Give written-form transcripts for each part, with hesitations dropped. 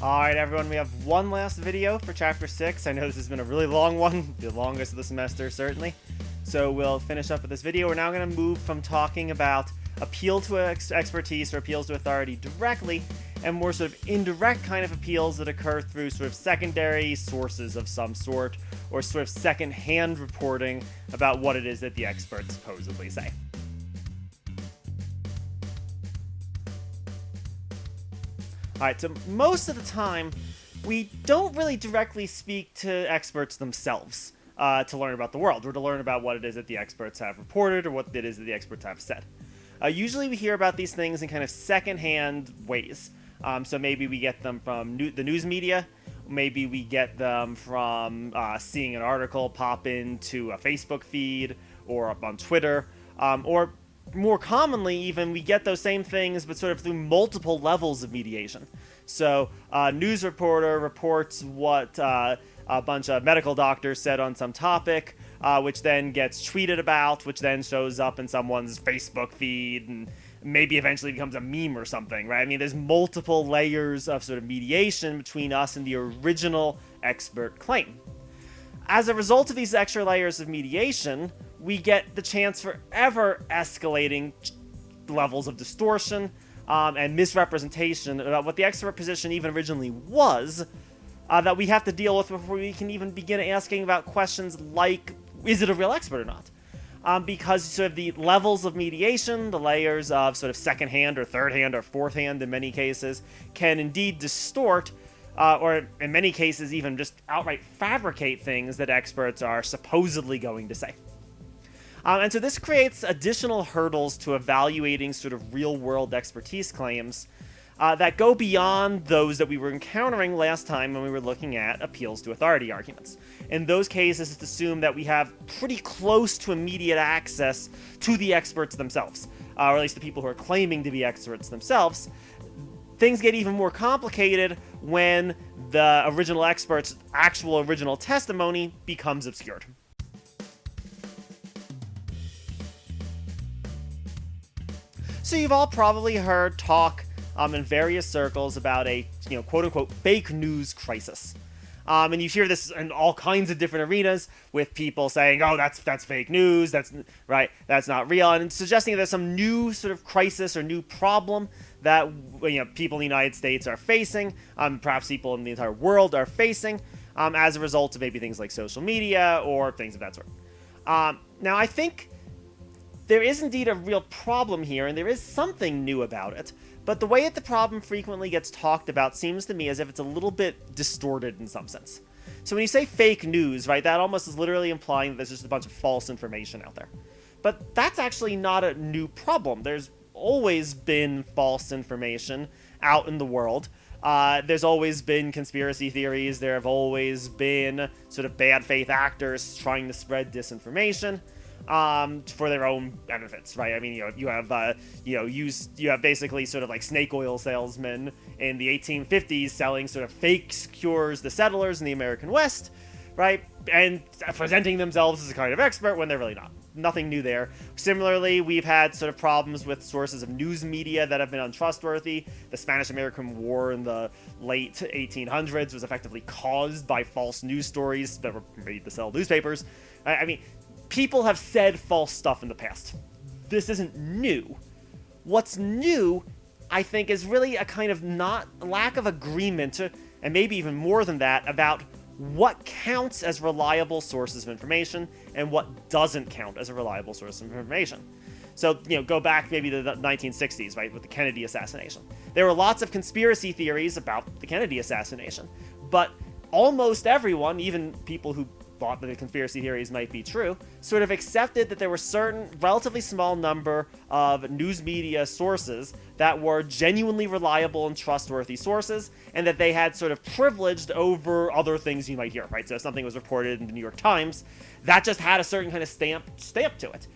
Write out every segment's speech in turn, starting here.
Alright everyone, we have one last video for Chapter 6. I know this has been a really long one, the longest of the semester certainly. So we'll finish up with this video. We're now going to move from talking about appeal to expertise or appeals to authority directly, and more sort of indirect kind of appeals that occur through sort of secondary sources of some sort, or sort of second-hand reporting about what it is that the experts supposedly say. Alright, so most of the time, we don't really directly speak to experts themselves to learn about the world, or to learn about what it is that the experts have reported, or what it is that the experts have said. Usually we hear about these things in kind of second-hand ways. So maybe we get them from the news media, maybe we get them from seeing an article pop into a Facebook feed, or up on Twitter, or more commonly, even, we get those same things, but sort of through multiple levels of mediation. So, a news reporter reports what a bunch of medical doctors said on some topic, which then gets tweeted about, which then shows up in someone's Facebook feed, and maybe eventually becomes a meme or something, right? I mean, there's multiple layers of sort of mediation between us and the original expert claim. As a result of these extra layers of mediation, we get the chance for ever escalating levels of distortion and misrepresentation about what the expert position even originally was, that we have to deal with before we can even begin asking about questions like, is it a real expert or not? Because sort of the levels of mediation, the layers of sort of second-hand or third-hand or fourth-hand in many cases, can indeed distort or in many cases even just outright fabricate things that experts are supposedly going to say. And so this creates additional hurdles to evaluating sort of real-world expertise claims that go beyond those that we were encountering last time when we were looking at appeals to authority arguments. In those cases, it's assumed that we have pretty close to immediate access to the experts themselves, or at least the people who are claiming to be experts themselves. Things get even more complicated when the original expert's actual original testimony becomes obscured. So you've all probably heard talk in various circles about a, quote-unquote fake news crisis. And you hear this in all kinds of different arenas, with people saying, oh, that's fake news, that's not real, and suggesting that there's some new sort of crisis or new problem that people in the United States are facing, perhaps people in the entire world are facing, as a result of maybe things like social media or things of that sort. Now, I think there is indeed a real problem here, and there is something new about it, but the way that the problem frequently gets talked about seems to me as if it's a little bit distorted in some sense. So when you say fake news, right, that almost is literally implying that there's just a bunch of false information out there. But that's actually not a new problem. There's always been false information out in the world. There's always been conspiracy theories. There have always been sort of bad faith actors trying to spread disinformation for their own benefits, right? I mean, you have basically sort of like snake oil salesmen in the 1850s selling sort of fake cures to settlers in the American West, right? And presenting themselves as a kind of expert when they're really not. Nothing new there. Similarly, we've had sort of problems with sources of news media that have been untrustworthy. The Spanish-American War in the late 1800s was effectively caused by false news stories that were made to sell newspapers. I mean, people have said false stuff in the past. This isn't new. What's new, I think, is really a kind of lack of agreement, and maybe even more than that, about what counts as reliable sources of information and what doesn't count as a reliable source of information. So, go back maybe to the 1960s, right, with the Kennedy assassination. There were lots of conspiracy theories about the Kennedy assassination, but almost everyone, even people who thought that the conspiracy theories might be true, sort of accepted that there were certain relatively small number of news media sources that were genuinely reliable and trustworthy sources, and that they had sort of privileged over other things you might hear, right? So if something was reported in the New York Times, that just had a certain kind of stamp to it.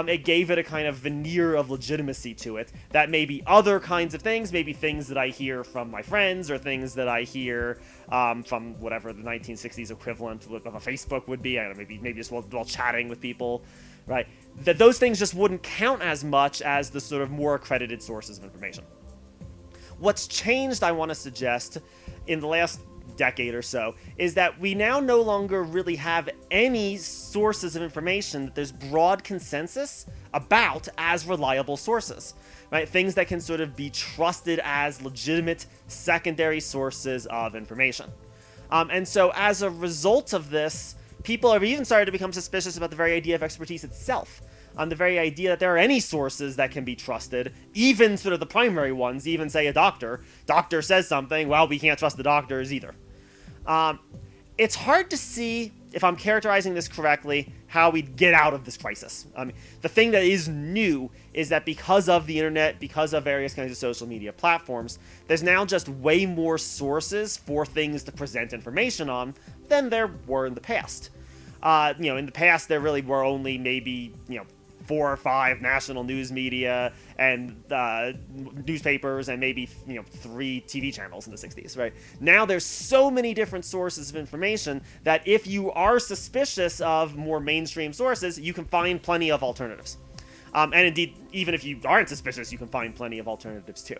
It gave it a kind of veneer of legitimacy to it that maybe other kinds of things, maybe things that I hear from my friends or things that I hear from whatever the 1960s equivalent of a Facebook would be, I don't know, maybe just while chatting with people, right? That those things just wouldn't count as much as the sort of more accredited sources of information. What's changed, I want to suggest, in the last decade or so, is that we now no longer really have any sources of information that there's broad consensus about as reliable sources, right? Things that can sort of be trusted as legitimate secondary sources of information. And so as a result of this, people have even started to become suspicious about the very idea of expertise itself. The very idea that there are any sources that can be trusted, even sort of the primary ones, even say a doctor. Doctor says something, well, we can't trust the doctors either. It's hard to see, if I'm characterizing this correctly, how we'd get out of this crisis. The thing that is new is that because of the internet, because of various kinds of social media platforms, there's now just way more sources for things to present information on than there were in the past. In the past, there really were only maybe, 4 or 5 national news media and newspapers and maybe 3 TV channels in the 60s, right? Now there's so many different sources of information that if you are suspicious of more mainstream sources, you can find plenty of alternatives. And indeed, even if you aren't suspicious, you can find plenty of alternatives too.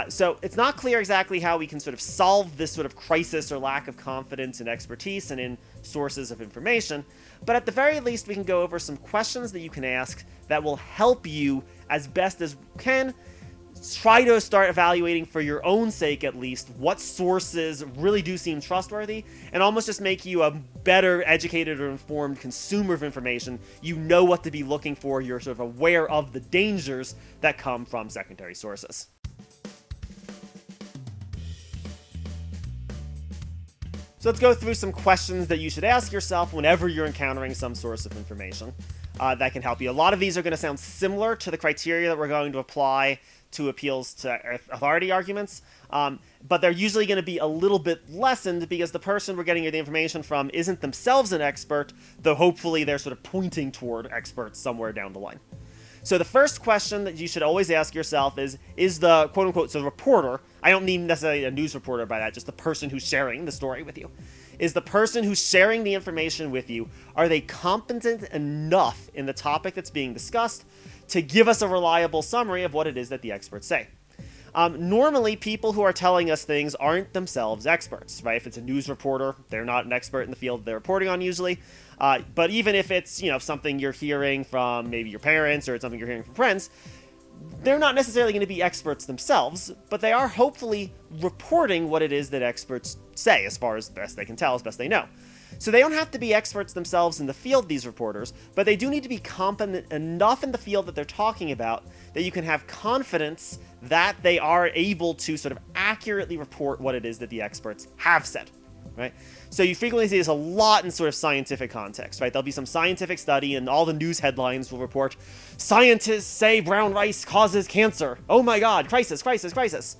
So it's not clear exactly how we can sort of solve this sort of crisis or lack of confidence and expertise and in sources of information, but at the very least we can go over some questions that you can ask that will help you as best as can try to start evaluating, for your own sake at least, what sources really do seem trustworthy, and almost just make you a better educated or informed consumer of information. You know what to be looking for, you're sort of aware of the dangers that come from secondary sources. So let's go through some questions that you should ask yourself whenever you're encountering some source of information that can help you. A lot of these are going to sound similar to the criteria that we're going to apply to appeals to authority arguments, but they're usually going to be a little bit lessened because the person we're getting the information from isn't themselves an expert, though hopefully they're sort of pointing toward experts somewhere down the line. So the first question that you should always ask yourself is the quote-unquote, so the reporter, I don't mean necessarily a news reporter by that, just the person who's sharing the story with you. Is the person who's sharing the information with you, are they competent enough in the topic that's being discussed to give us a reliable summary of what it is that the experts say? Normally, people who are telling us things aren't themselves experts, right? If it's a news reporter, they're not an expert in the field they're reporting on usually. But even if it's, something you're hearing from maybe your parents or it's something you're hearing from friends, they're not necessarily going to be experts themselves, but they are hopefully reporting what it is that experts say as far as best they can tell, as best they know. So they don't have to be experts themselves in the field, these reporters, but they do need to be competent enough in the field that they're talking about that you can have confidence that they are able to sort of accurately report what it is that the experts have said, right? So you frequently see this a lot in sort of scientific context, right? There'll be some scientific study and all the news headlines will report, scientists say brown rice causes cancer. Oh my God, crisis, crisis, crisis.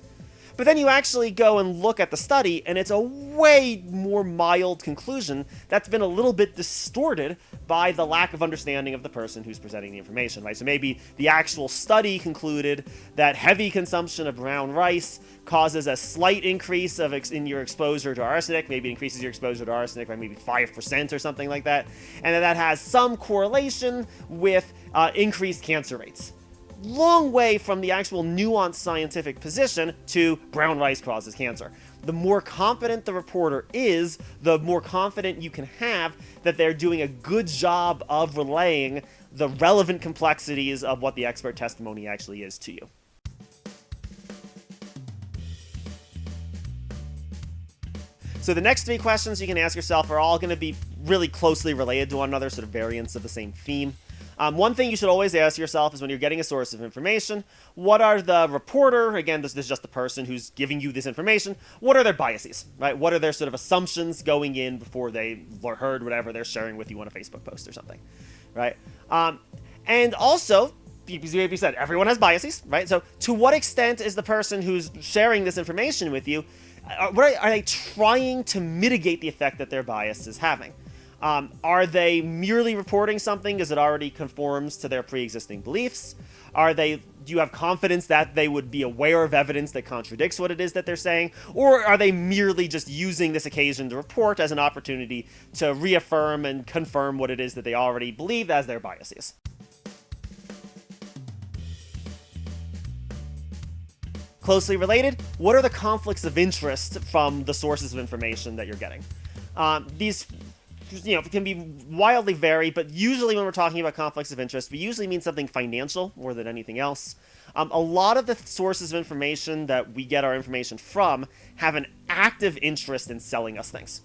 But then you actually go and look at the study, and it's a way more mild conclusion that's been a little bit distorted by the lack of understanding of the person who's presenting the information, right? So maybe the actual study concluded that heavy consumption of brown rice causes a slight increase in your exposure to arsenic. Maybe it increases your exposure to arsenic by maybe 5% or something like that. And that has some correlation with increased cancer rates. Long way from the actual nuanced scientific position to brown rice causes cancer. The more confident the reporter is, the more confident you can have that they're doing a good job of relaying the relevant complexities of what the expert testimony actually is to you. So the next 3 questions you can ask yourself are all going to be really closely related to one another, sort of variants of the same theme. One thing you should always ask yourself is when you're getting a source of information, what are the reporter, again, this is just the person who's giving you this information, what are their biases, right? What are their sort of assumptions going in before they heard whatever they're sharing with you on a Facebook post or something, right? And also, because you said everyone has biases, right? So to what extent is the person who's sharing this information with you, are they trying to mitigate the effect that their bias is having? Are they merely reporting something because it already conforms to their pre-existing beliefs? Do you have confidence that they would be aware of evidence that contradicts what it is that they're saying? Or are they merely just using this occasion to report as an opportunity to reaffirm and confirm what it is that they already believe as their biases? closely related, what are the conflicts of interest from the sources of information that you're getting? These can be wildly vary, but usually when we're talking about conflicts of interest, we usually mean something financial more than anything else. A lot of the sources of information that we get our information from have an active interest in selling us things.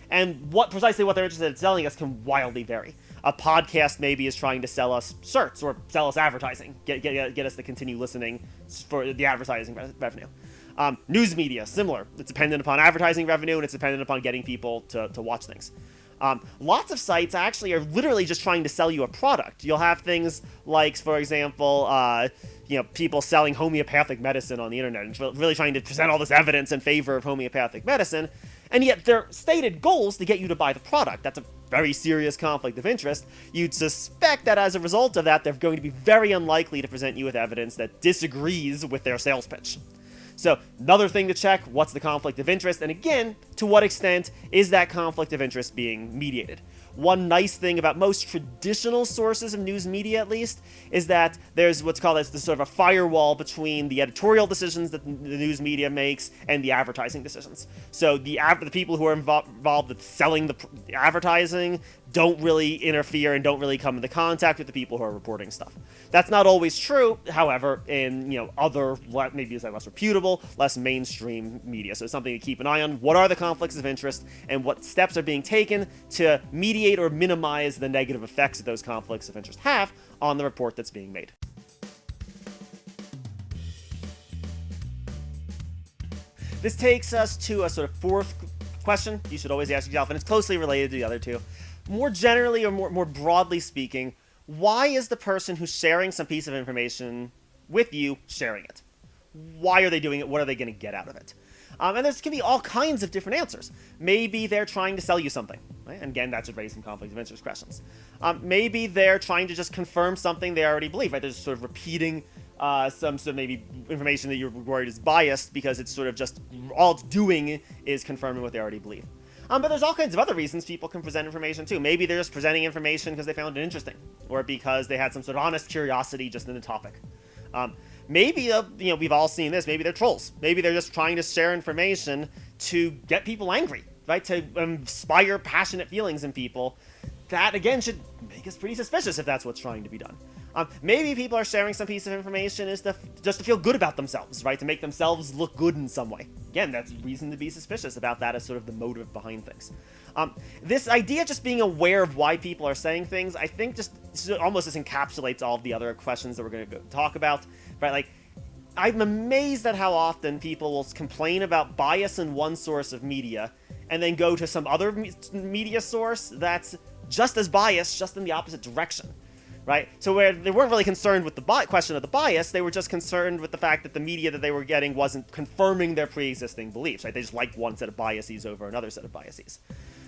And precisely what they're interested in selling us can wildly vary. A podcast maybe is trying to sell us shirts or sell us advertising, get us to continue listening for the advertising revenue. News media, similar. It's dependent upon advertising revenue, and it's dependent upon getting people to watch things. Lots of sites actually are literally just trying to sell you a product. You'll have things like, for example, people selling homeopathic medicine on the internet and really trying to present all this evidence in favor of homeopathic medicine, and yet their stated goal is to get you to buy the product. That's a very serious conflict of interest. You'd suspect that as a result of that, they're going to be very unlikely to present you with evidence that disagrees with their sales pitch. So another thing to check, what's the conflict of interest? And again, to what extent is that conflict of interest being mediated? One nice thing about most traditional sources of news media, at least, is that there's what's called as the sort of a firewall between the editorial decisions that the news media makes and the advertising decisions. So the people who are involved with selling the advertising don't really interfere and don't really come into contact with the people who are reporting stuff. That's not always true, however, in other, maybe less reputable, less mainstream media. So it's something to keep an eye on. What are the conflicts of interest, and what steps are being taken to mediate or minimize the negative effects that those conflicts of interest have on the report that's being made? This takes us to a sort of fourth question you should always ask yourself, and it's closely related to the other two. More generally, or more broadly speaking, why is the person who's sharing some piece of information with you sharing it? Why are they doing it? What are they going to get out of it? And there can be all kinds of different answers. Maybe they're trying to sell you something. Right? And again, that should raise some conflict of interest questions. Maybe they're trying to just confirm something they already believe. Right? They're just sort of repeating some sort of maybe information that you're worried is biased, because it's sort of just all it's doing is confirming what they already believe. But there's all kinds of other reasons people can present information too. Maybe they're just presenting information because they found it interesting, or because they had some sort of honest curiosity just in the topic. Maybe we've all seen this. Maybe they're trolls. Maybe they're just trying to share information to get people angry, right? To inspire passionate feelings in people. That again should make us pretty suspicious if that's what's trying to be done. Maybe people are sharing some piece of information just to feel good about themselves, right? To make themselves look good in some way. Again, that's reason to be suspicious about that as sort of the motive behind things. This idea of just being aware of why people are saying things, I think just almost just encapsulates all of the other questions that we're going to talk about, right? Like, I'm amazed at how often people will complain about bias in one source of media and then go to some other media source that's just as biased, just in the opposite direction. Right? So where they weren't really concerned with the question of the bias, they were just concerned with the fact that the media that they were getting wasn't confirming their pre-existing beliefs, right? They just liked one set of biases over another set of biases.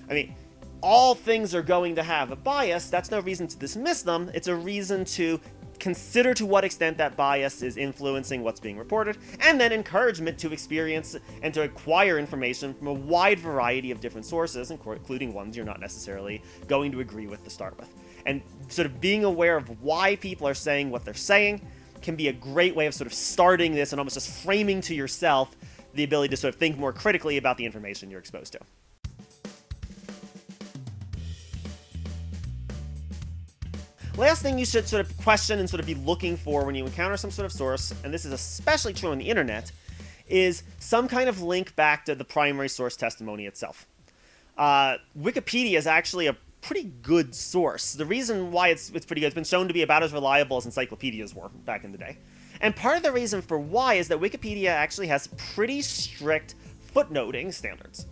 I mean, all things are going to have a bias. That's no reason to dismiss them. It's a reason to consider to what extent that bias is influencing what's being reported, and then encouragement to experience and to acquire information from a wide variety of different sources, including ones you're not necessarily going to agree with to start with. And sort of being aware of why people are saying what they're saying can be a great way of sort of starting this and almost just framing to yourself the ability to sort of think more critically about the information you're exposed to. Last thing you should sort of question and sort of be looking for when you encounter some sort of source, and this is especially true on the internet, is some kind of link back to the primary source testimony itself. Wikipedia is actually a pretty good source. The reason why it's pretty good, it's been shown to be about as reliable as encyclopedias were back in the day. And part of the reason for why is that Wikipedia actually has pretty strict footnoting standards.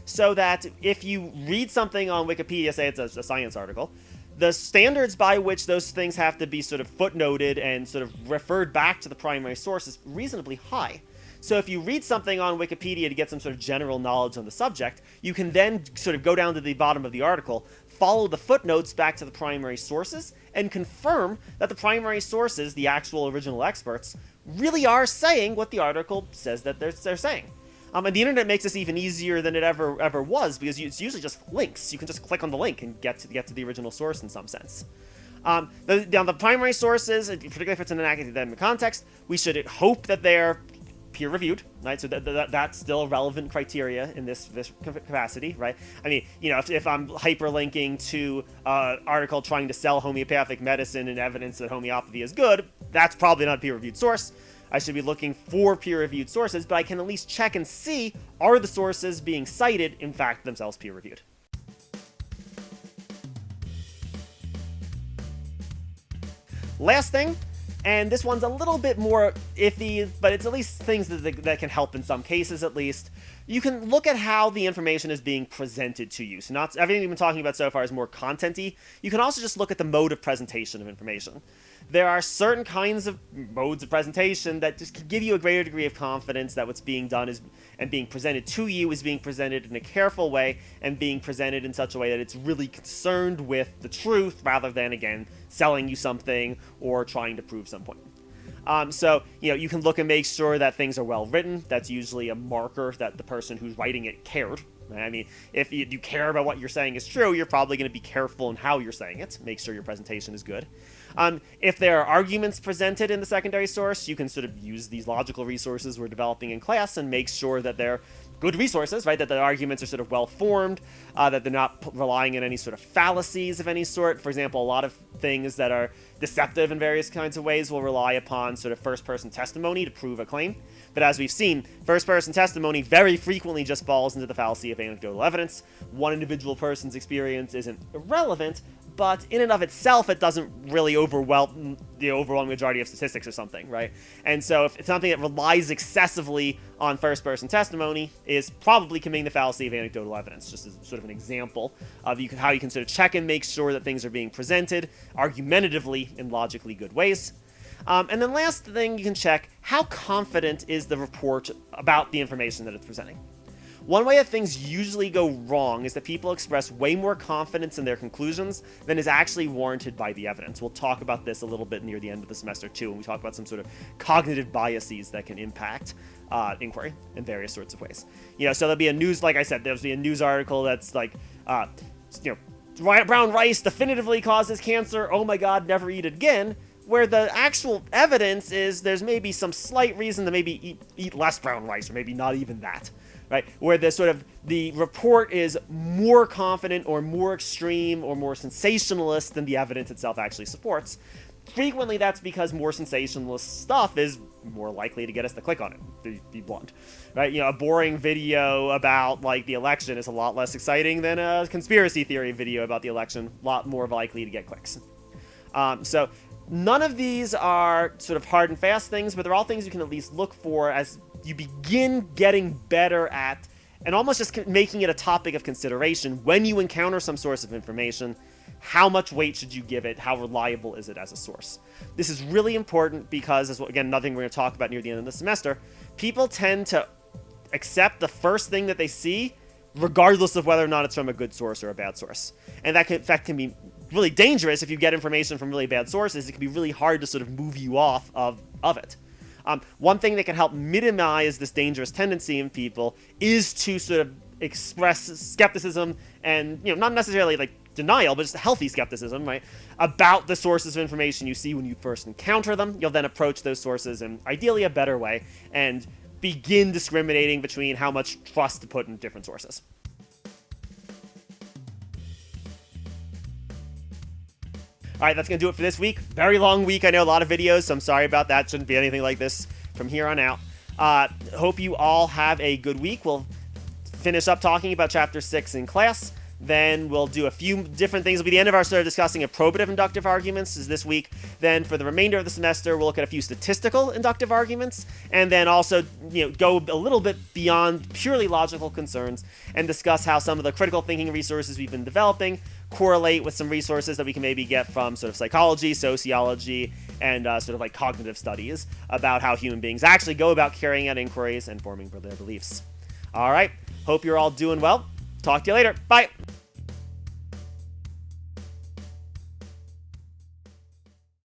So that if you read something on Wikipedia, say it's a science article, the standards by which those things have to be sort of footnoted and sort of referred back to the primary source is reasonably high. So if you read something on Wikipedia to get some sort of general knowledge on the subject, you can then sort of go down to the bottom of the article, follow the footnotes back to the primary sources, and confirm that the primary sources, the actual original experts, really are saying what the article says that they're saying. And the internet makes this even easier than it ever was, because it's usually just links. You can just click on the link and get to the original source in some sense. The primary sources, particularly if it's in an academic context, we should hope that they're peer-reviewed, right? So that's still a relevant criteria in this capacity, right? I mean, if I'm hyperlinking to an article trying to sell homeopathic medicine and evidence that homeopathy is good, that's probably not a peer-reviewed source. I should be looking for peer-reviewed sources, but I can at least check and see, are the sources being cited, in fact, themselves peer-reviewed? Last thing, and this one's a little bit more iffy, but it's at least things that can help in some cases at least. You can look at how the information is being presented to you. So not everything we've been talking about so far is more content-y. You can also just look at the mode of presentation of information. There are certain kinds of modes of presentation that just give you a greater degree of confidence that what's being done and being presented to you is being presented in a careful way and being presented in such a way that it's really concerned with the truth rather than, again, selling you something or trying to prove some point. So, you can look and make sure that things are well written. That's usually a marker that the person who's writing it cared. I mean, if you care about what you're saying is true, you're probably going to be careful in how you're saying it. Make sure your presentation is good. If there are arguments presented in the secondary source, you can sort of use these logical resources we're developing in class and make sure that they're good resources, right? That the arguments are sort of well-formed, that they're not relying on any sort of fallacies of any sort. For example, a lot of things that are deceptive in various kinds of ways will rely upon sort of first-person testimony to prove a claim. But as we've seen, first-person testimony very frequently just falls into the fallacy of anecdotal evidence. One individual person's experience isn't irrelevant, but in and of itself, it doesn't really overwhelm the overwhelming majority of statistics or something, right? And so if it's something that relies excessively on first-person testimony is probably committing the fallacy of anecdotal evidence, just as sort of an example of how you can sort of check and make sure that things are being presented argumentatively in logically good ways. And then last thing you can check, how confident is the report about the information that it's presenting? One way that things usually go wrong is that people express way more confidence in their conclusions than is actually warranted by the evidence. We'll talk about this a little bit near the end of the semester too, when we talk about some sort of cognitive biases that can impact inquiry in various sorts of ways. So there'll be a news, like I said, there'll be a news article that's like, brown rice definitively causes cancer, oh my god, never eat it again, where the actual evidence is there's maybe some slight reason to maybe eat less brown rice, or maybe not even that. Right, where the report is more confident or more extreme or more sensationalist than the evidence itself actually supports. Frequently, that's because more sensationalist stuff is more likely to get us to click on it, to be blunt. Right, a boring video about, like, the election is a lot less exciting than a conspiracy theory video about the election, a lot more likely to get clicks. So none of these are sort of hard and fast things, but they're all things you can at least look for as you begin getting better at, and almost just making it a topic of consideration when you encounter some source of information. How much weight should you give it? How reliable is it as a source? This is really important because, again, nothing we're going to talk about near the end of the semester, people tend to accept the first thing that they see, regardless of whether or not it's from a good source or a bad source. And that, in fact, can be really dangerous if you get information from really bad sources. It can be really hard to sort of move you off of it. One thing that can help minimize this dangerous tendency in people is to sort of express skepticism and, not necessarily like denial, but just healthy skepticism, right, about the sources of information you see when you first encounter them. You'll then approach those sources in ideally a better way and begin discriminating between how much trust to put in different sources. All right, that's going to do it for this week. Very long week. I know, a lot of videos, so I'm sorry about that. Shouldn't be anything like this from here on out. Hope you all have a good week. We'll finish up talking about Chapter 6 in class. Then we'll do a few different things. It'll be the end of our sort of discussing of probative inductive arguments is this week. Then for the remainder of the semester, we'll look at a few statistical inductive arguments, and then also, go a little bit beyond purely logical concerns and discuss how some of the critical thinking resources we've been developing correlate with some resources that we can maybe get from sort of psychology, sociology, and sort of like cognitive studies about how human beings actually go about carrying out inquiries and forming their beliefs. All right, hope you're all doing well. Talk to you later. Bye.